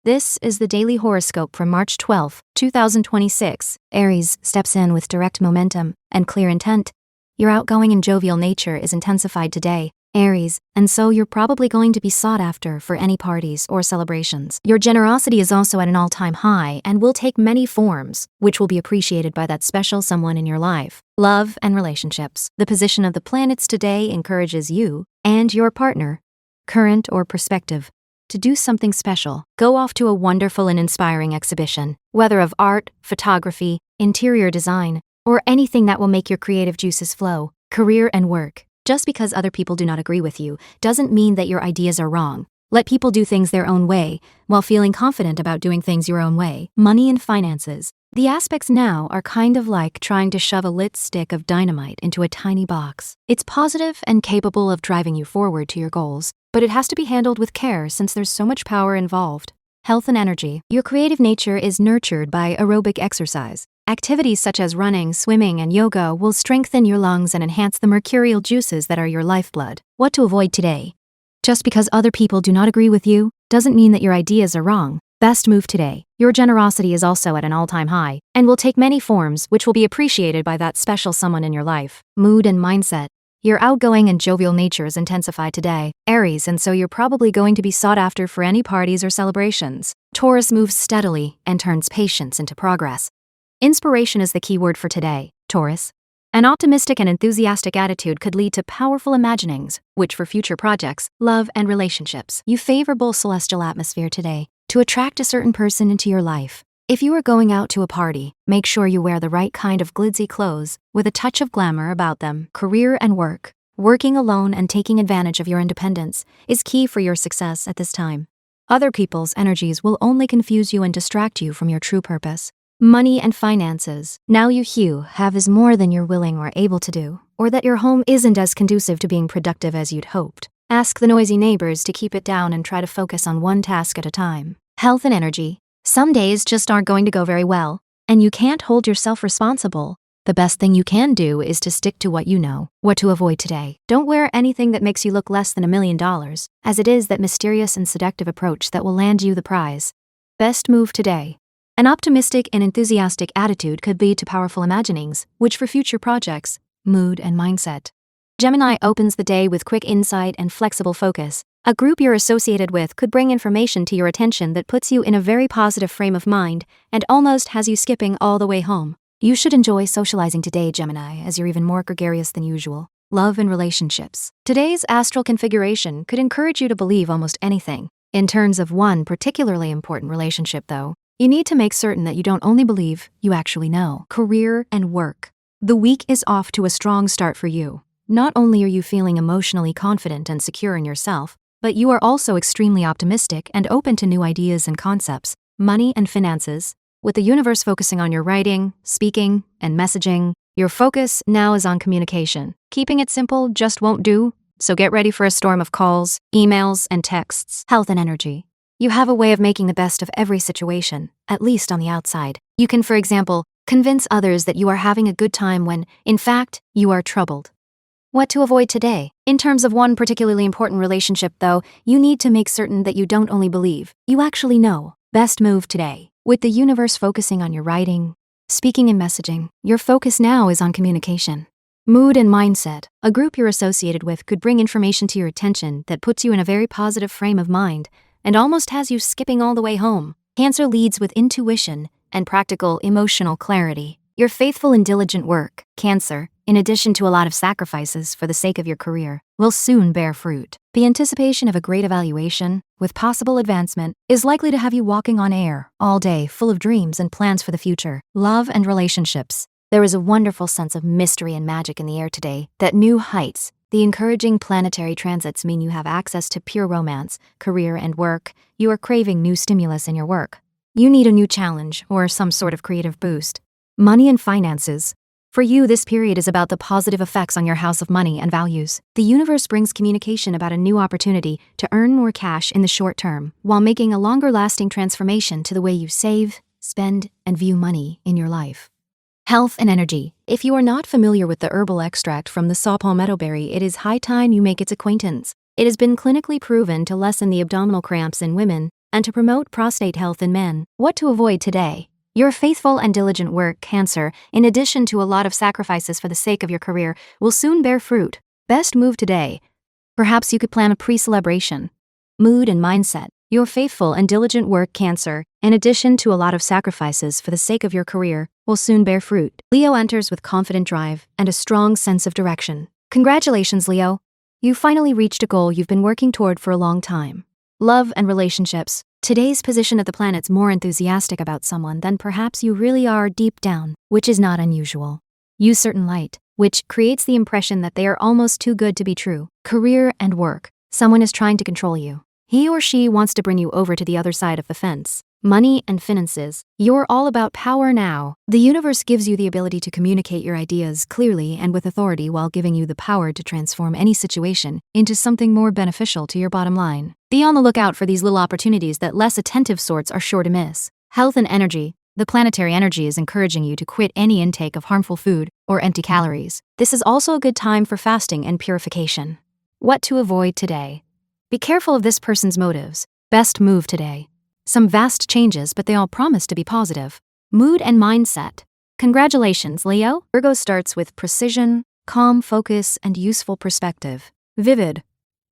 This is the daily horoscope for March 12, 2026. Aries steps in with direct momentum and clear intent. Your outgoing and jovial nature is intensified today, Aries, and so you're probably going to be sought after for any parties or celebrations. Your generosity is also at an all-time high and will take many forms, which will be appreciated by that special someone in your life. Love and relationships. The position of the planets today encourages you and your partner, current or prospective, to do something special. Go off to a wonderful and inspiring exhibition, whether of art, photography, interior design, or anything that will make your creative juices flow. Career and work. Just because other people do not agree with you doesn't mean that your ideas are wrong. Let people do things their own way, while feeling confident about doing things your own way. Money and finances. The aspects now are kind of like trying to shove a lit stick of dynamite into a tiny box. It's positive and capable of driving you forward to your goals, but it has to be handled with care since there's so much power involved. Health and energy. Your creative nature is nurtured by aerobic exercise. Activities such as running, swimming, and yoga will strengthen your lungs and enhance the mercurial juices that are your lifeblood. What to avoid today? Just because other people do not agree with you doesn't mean that your ideas are wrong. Best move today. Your generosity is also at an all-time high and will take many forms, which will be appreciated by that special someone in your life. Mood and mindset. Your outgoing and jovial nature is intensified today, Aries, and so you're probably going to be sought after for any parties or celebrations. Taurus moves steadily and turns patience into progress. Inspiration is the key word for today, Taurus. An optimistic and enthusiastic attitude could lead to powerful imaginings, which for future projects, love, and relationships. You favorable celestial atmosphere today to attract a certain person into your life. If you are going out to a party, make sure you wear the right kind of glitzy clothes with a touch of glamour about them. Career and work. Working alone and taking advantage of your independence is key for your success at this time. Other people's energies will only confuse you and distract you from your true purpose. Money and finances. Now you have is more than you're willing or able to do, or that your home isn't as conducive to being productive as you'd hoped. Ask the noisy neighbors to keep it down and try to focus on one task at a time. Health and energy. Some days just aren't going to go very well, and you can't hold yourself responsible. The best thing you can do is to stick to what you know. What to avoid today. Don't wear anything that makes you look less than $1 million, as it is that mysterious and seductive approach that will land you the prize. Best move today. An optimistic and enthusiastic attitude could lead to powerful imaginings, which for future projects, mood and mindset. Gemini opens the day with quick insight and flexible focus. A group you're associated with could bring information to your attention that puts you in a very positive frame of mind and almost has you skipping all the way home. You should enjoy socializing today, Gemini, as you're even more gregarious than usual. Love and relationships. Today's astral configuration could encourage you to believe almost anything. In terms of one particularly important relationship, though, you need to make certain that you don't only believe, you actually know. Career and work. The week is off to a strong start for you. Not only are you feeling emotionally confident and secure in yourself, but you are also extremely optimistic and open to new ideas and concepts. Money and finances. With the universe focusing on your writing, speaking, and messaging, your focus now is on communication. Keeping it simple just won't do, so get ready for a storm of calls, emails, and texts. Health and energy. You have a way of making the best of every situation, at least on the outside. You can, for example, convince others that you are having a good time when, in fact, you are troubled. What to avoid today? In terms of one particularly important relationship, though, you need to make certain that you don't only believe, you actually know. Best move today. With the universe focusing on your writing, speaking, and messaging, your focus now is on communication. Mood and mindset. A group you're associated with could bring information to your attention that puts you in a very positive frame of mind and almost has you skipping all the way home. Cancer leads with intuition and practical emotional clarity. Your faithful and diligent work, Cancer, in addition to a lot of sacrifices for the sake of your career, will soon bear fruit. The anticipation of a great evaluation, with possible advancement, is likely to have you walking on air all day, full of dreams and plans for the future. Love and relationships. There is a wonderful sense of mystery and magic in the air today that new heights. The encouraging planetary transits mean you have access to pure romance, career, and work. You are craving new stimulus in your work. You need a new challenge or some sort of creative boost. Money and finances. For you, this period is about the positive effects on your house of money and values. The universe brings communication about a new opportunity to earn more cash in the short term, while making a longer-lasting transformation to the way you save, spend, and view money in your life. Health and energy. If you are not familiar with the herbal extract from the saw palmetto berry, it is high time you make its acquaintance. It has been clinically proven to lessen the abdominal cramps in women and to promote prostate health in men. What to avoid today? Your faithful and diligent work, Cancer, in addition to a lot of sacrifices for the sake of your career, will soon bear fruit. Best move today. Perhaps you could plan a pre-celebration. Mood and mindset. Your faithful and diligent work, Cancer, in addition to a lot of sacrifices for the sake of your career, will soon bear fruit. Leo enters with confident drive and a strong sense of direction. Congratulations, Leo. You finally reached a goal you've been working toward for a long time. Love and relationships. Today's position of the planet's more enthusiastic about someone than perhaps you really are deep down, which is not unusual. Use certain light, which creates the impression that they are almost too good to be true. Career and work. Someone is trying to control you. He or she wants to bring you over to the other side of the fence. Money and finances. You're all about power now. The universe gives you the ability to communicate your ideas clearly and with authority while giving you the power to transform any situation into something more beneficial to your bottom line. Be on the lookout for these little opportunities that less attentive sorts are sure to miss. Health and energy. The planetary energy is encouraging you to quit any intake of harmful food or empty calories. This is also a good time for fasting and purification. What to avoid today? Be careful of this person's motives. Best move today. Some vast changes, but they all promise to be positive. Mood and mindset. Congratulations, Leo. Virgo starts with precision, calm focus, and useful perspective. Vivid.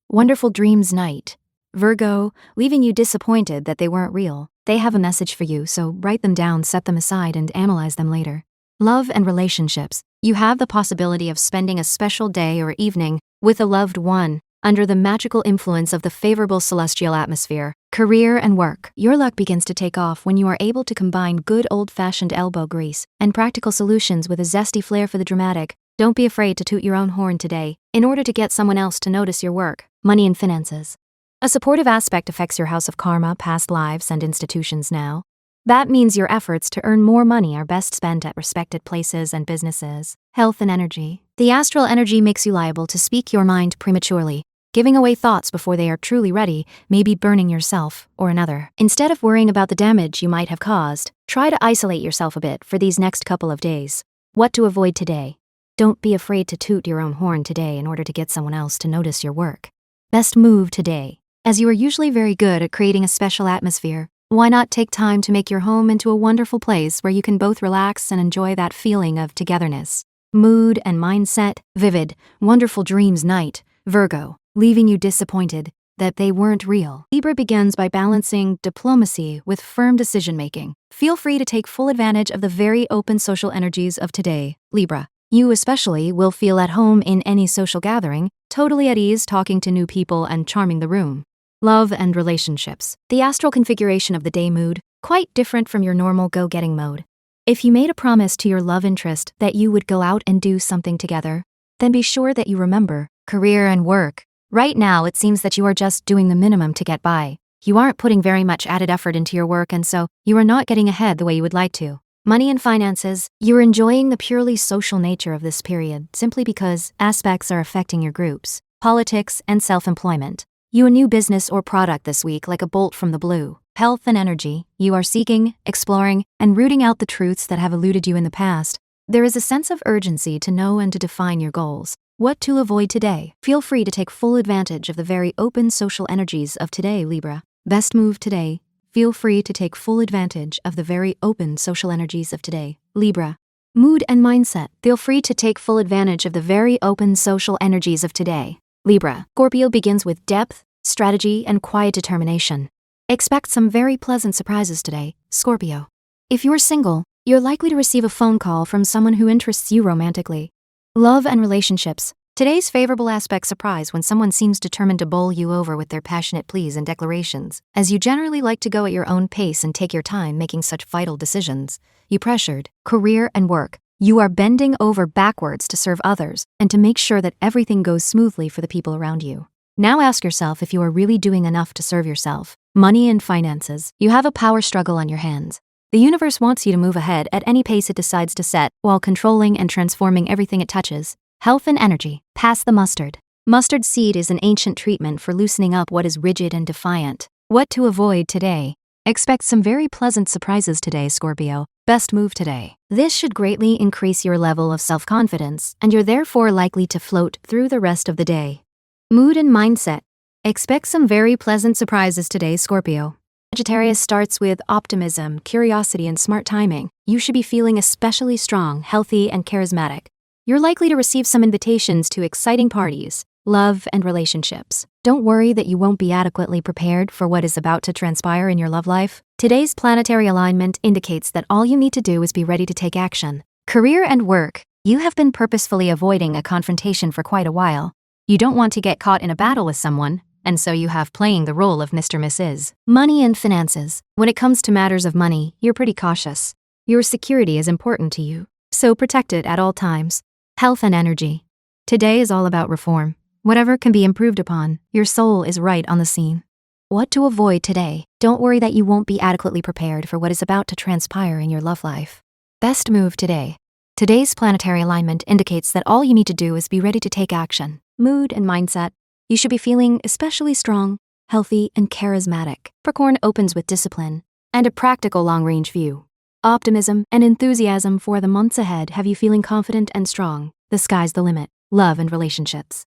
Wonderful dreams night. Virgo, leaving you disappointed that they weren't real. They have a message for you, so write them down, set them aside, and analyze them later. Love and relationships. You have the possibility of spending a special day or evening with a loved one, under the magical influence of the favorable celestial atmosphere. Career and work. Your luck begins to take off when you are able to combine good old-fashioned elbow grease and practical solutions with a zesty flair for the dramatic. Don't be afraid to toot your own horn today, in order to get someone else to notice your work. Money and finances. A supportive aspect affects your house of karma, past lives, and institutions now. That means your efforts to earn more money are best spent at respected places and businesses. Health and energy. The astral energy makes you liable to speak your mind prematurely. Giving away thoughts before they are truly ready may be burning yourself or another. Instead of worrying about the damage you might have caused, try to isolate yourself a bit for these next couple of days. What to avoid today? Don't be afraid to toot your own horn today in order to get someone else to notice your work. Best move today. As you are usually very good at creating a special atmosphere, why not take time to make your home into a wonderful place where you can both relax and enjoy that feeling of togetherness. Mood and mindset. Vivid, wonderful dreams night. Virgo, leaving you disappointed that they weren't real. Libra begins by balancing diplomacy with firm decision-making. Feel free to take full advantage of the very open social energies of today, Libra. You especially will feel at home in any social gathering, totally at ease talking to new people and charming the room. Love and relationships. The astral configuration of the day mood, quite different from your normal go-getting mode. If you made a promise to your love interest that you would go out and do something together, then be sure that you remember. Career and work. Right now, it seems that you are just doing the minimum to get by. You aren't putting very much added effort into your work, and so you are not getting ahead the way you would like to. Money and finances. You're enjoying the purely social nature of this period simply because aspects are affecting your groups. Politics and self-employment. You a new business or product this week like a bolt from the blue. Health and energy. You are seeking, exploring, and rooting out the truths that have eluded you in the past. There is a sense of urgency to know and to define your goals. What to avoid today? Feel free to take full advantage of the very open social energies of today, Libra. Best move today. Feel free to take full advantage of the very open social energies of today, Libra. Mood and mindset. Feel free to take full advantage of the very open social energies of today, Libra. Scorpio begins with depth, strategy, and quiet determination. Expect some very pleasant surprises today, Scorpio. If you're single, you're likely to receive a phone call from someone who interests you romantically. Love and relationships. Today's favorable aspects surprise when someone seems determined to bowl you over with their passionate pleas and declarations. As you generally like to go at your own pace and take your time making such vital decisions, you pressured. Career and work. You are bending over backwards to serve others and to make sure that everything goes smoothly for the people around you. Now ask yourself if you are really doing enough to serve yourself. Money and finances. You have a power struggle on your hands. The universe wants you to move ahead at any pace it decides to set, while controlling and transforming everything it touches. Health and energy. Pass the mustard. Mustard seed is an ancient treatment for loosening up what is rigid and defiant. What to avoid today? Expect some very pleasant surprises today, Scorpio. Best move today. This should greatly increase your level of self-confidence, and you're therefore likely to float through the rest of the day. Mood and mindset. Expect some very pleasant surprises today, Scorpio. Sagittarius starts with optimism, curiosity, and smart timing. You should be feeling especially strong, healthy, and charismatic. You're likely to receive some invitations to exciting parties, love, and relationships. Don't worry that you won't be adequately prepared for what is about to transpire in your love life. Today's planetary alignment indicates that all you need to do is be ready to take action. Career and work. You have been purposefully avoiding a confrontation for quite a while. You don't want to get caught in a battle with someone, and so you have playing the role of Mr. Mrs. Money and finances. When it comes to matters of money, you're pretty cautious. Your security is important to you, so protect it at all times. Health and energy. Today is all about reform. Whatever can be improved upon, your soul is right on the scene. What to avoid today? Don't worry that you won't be adequately prepared for what is about to transpire in your love life. Best move today. Today's planetary alignment indicates that all you need to do is be ready to take action. Mood and mindset. You should be feeling especially strong, healthy, and charismatic. Capricorn opens with discipline and a practical long-range view. Optimism and enthusiasm for the months ahead have you feeling confident and strong. The sky's the limit. Love and relationships.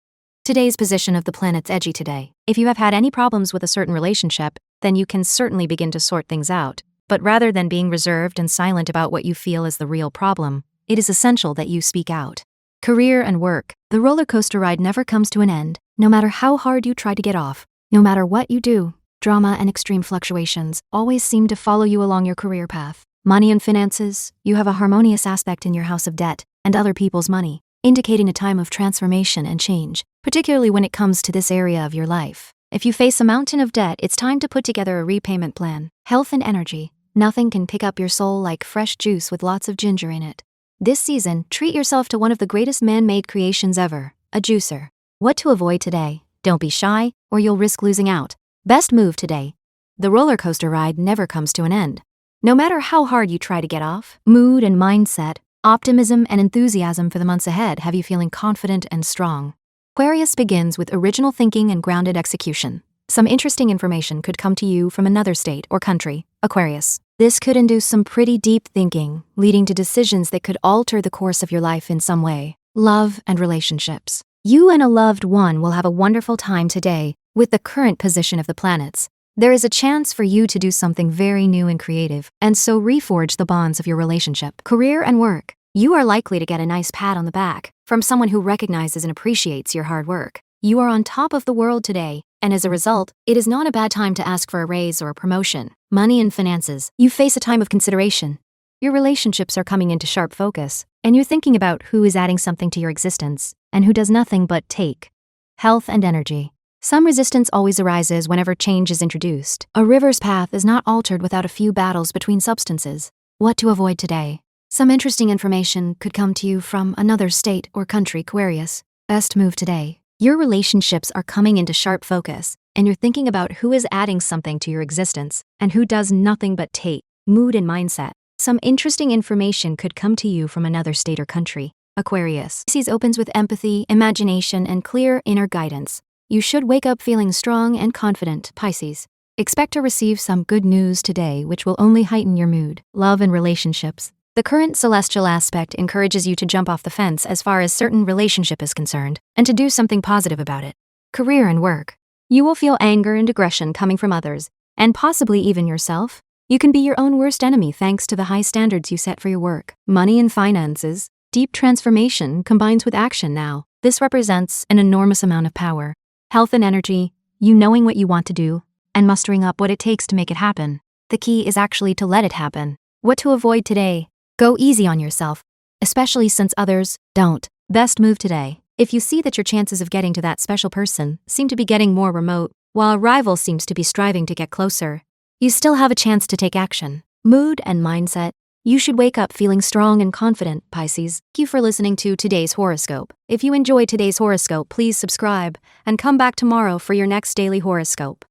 Today's position of the planet's edgy today. If you have had any problems with a certain relationship, then you can certainly begin to sort things out. But rather than being reserved and silent about what you feel is the real problem, it is essential that you speak out. Career and work. The roller coaster ride never comes to an end, no matter how hard you try to get off. No matter what you do, drama and extreme fluctuations always seem to follow you along your career path. Money and finances. You have a harmonious aspect in your house of debt and other people's money, indicating a time of transformation and change, particularly when it comes to this area of your life. If you face a mountain of debt, it's time to put together a repayment plan. Health and energy. Nothing can pick up your soul like fresh juice with lots of ginger in it. This season, treat yourself to one of the greatest man-made creations ever, a juicer. What to avoid today? Don't be shy, or you'll risk losing out. Best move today. The roller coaster ride never comes to an end. No matter how hard you try to get off, mood and mindset, optimism and enthusiasm for the months ahead have you feeling confident and strong. Aquarius begins with original thinking and grounded execution. Some interesting information could come to you from another state or country, Aquarius. This could induce some pretty deep thinking, leading to decisions that could alter the course of your life in some way. Love and relationships. You and a loved one will have a wonderful time today. With the current position of the planets, there is a chance for you to do something very new and creative, and so reforge the bonds of your relationship. Career and work. You are likely to get a nice pat on the back from someone who recognizes and appreciates your hard work. You are on top of the world today, and as a result, it is not a bad time to ask for a raise or a promotion. Money and finances. You face a time of consideration. Your relationships are coming into sharp focus, and you're thinking about who is adding something to your existence and who does nothing but take. Health and energy. Some resistance always arises whenever change is introduced. A river's path is not altered without a few battles between substances. What to avoid today? Some interesting information could come to you from another state or country, Aquarius. Best move today. Your relationships are coming into sharp focus, and you're thinking about who is adding something to your existence and who does nothing but take. Mood and mindset. Some interesting information could come to you from another state or country, Aquarius. Pisces opens with empathy, imagination, and clear inner guidance. You should wake up feeling strong and confident, Pisces. Expect to receive some good news today, which will only heighten your mood. Love and relationships. The current celestial aspect encourages you to jump off the fence as far as certain relationship is concerned, and to do something positive about it. Career and work. You will feel anger and aggression coming from others, and possibly even yourself. You can be your own worst enemy thanks to the high standards you set for your work. Money and finances. Deep transformation combines with action now. This represents an enormous amount of power. Health and energy. You knowing what you want to do, and mustering up what it takes to make it happen. The key is actually to let it happen. What to avoid today? Go easy on yourself, especially since others don't. Best move today. If you see that your chances of getting to that special person seem to be getting more remote, while a rival seems to be striving to get closer, you still have a chance to take action. Mood and mindset. You should wake up feeling strong and confident, Pisces. Thank you for listening to today's horoscope. If you enjoyed today's horoscope, please subscribe and come back tomorrow for your next daily horoscope.